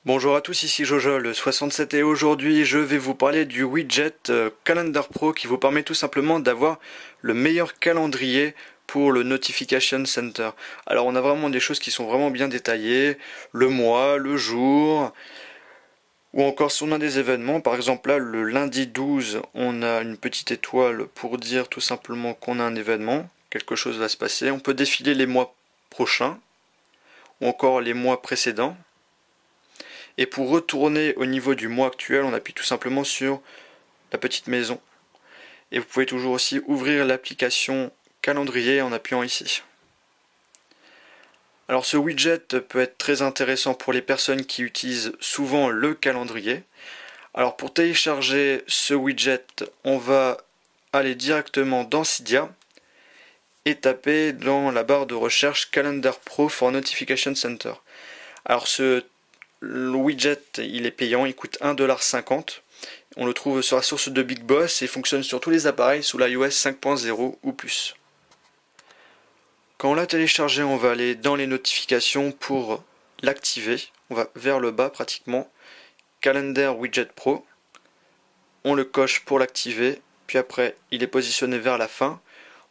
Bonjour à tous, ici Jojo67 et aujourd'hui je vais vous parler du widget Calendar Pro qui vous permet tout simplement d'avoir le meilleur calendrier pour le Notification Center. Alors on a vraiment des choses qui sont vraiment bien détaillées, le mois, le jour, ou encore si on a des événements, par exemple là le lundi 12 on a une petite étoile pour dire tout simplement qu'on a un événement, quelque chose va se passer. On peut défiler les mois prochains ou encore les mois précédents. Et pour retourner au niveau du mois actuel, on appuie tout simplement sur la petite maison. Et vous pouvez toujours aussi ouvrir l'application calendrier en appuyant ici. Alors ce widget peut être très intéressant pour les personnes qui utilisent souvent le calendrier. Alors pour télécharger ce widget, on va aller directement dans Cydia et taper dans la barre de recherche Calendar Pro for Notification Center. Alors le widget il est payant, il coûte 1,50$. On le trouve sur la source de Big Boss et fonctionne sur tous les appareils sous l'iOS 5.0 ou plus. Quand on l'a téléchargé, on va aller dans les notifications pour l'activer. On va vers le bas pratiquement. Calendar Widget Pro. On le coche pour l'activer. Puis après, il est positionné vers la fin.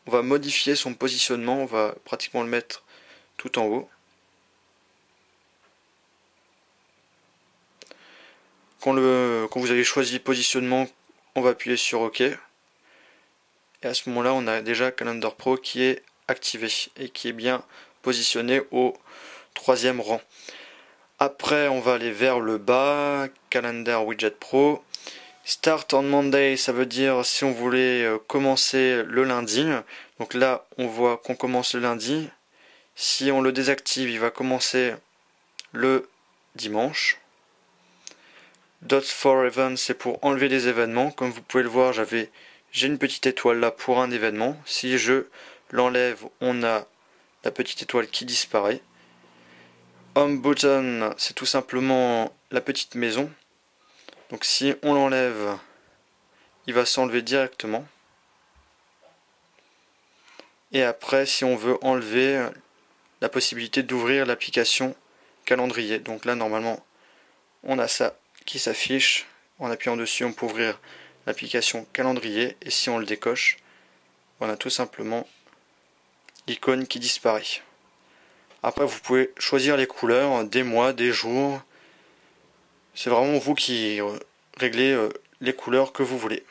On va modifier son positionnement. On va pratiquement le mettre tout en haut. Quand vous avez choisi positionnement, on va appuyer sur OK. Et à ce moment-là, on a déjà Calendar Pro qui est activé et qui est bien positionné au 3e rang. Après, on va aller vers le bas, Calendar Widget Pro. Start on Monday, ça veut dire si on voulait commencer le lundi. Donc là, on voit qu'on commence le lundi. Si on le désactive, il va commencer le dimanche. Dots for Events, c'est pour enlever des événements. Comme vous pouvez le voir, j'ai une petite étoile là pour un événement. Si je l'enlève, on a la petite étoile qui disparaît. Home button, c'est tout simplement la petite maison. Donc si on l'enlève, il va s'enlever directement. Et après, si on veut enlever, la possibilité d'ouvrir l'application calendrier. Donc là, normalement, on a ça qui s'affiche. En appuyant dessus, on peut ouvrir l'application calendrier. Et si on le décoche, on a tout simplement l'icône qui disparaît. Après, vous pouvez choisir les couleurs, des mois, des jours. C'est vraiment vous qui réglez les couleurs que vous voulez.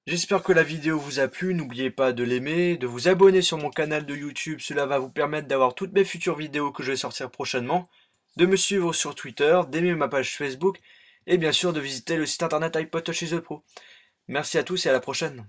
J'espère que la vidéo vous a plu, n'oubliez pas de l'aimer, de vous abonner sur mon canal de YouTube, cela va vous permettre d'avoir toutes mes futures vidéos que je vais sortir prochainement, de me suivre sur Twitter, d'aimer ma page Facebook, et bien sûr de visiter le site internet iPod Touch is the Pro. Merci à tous et à la prochaine.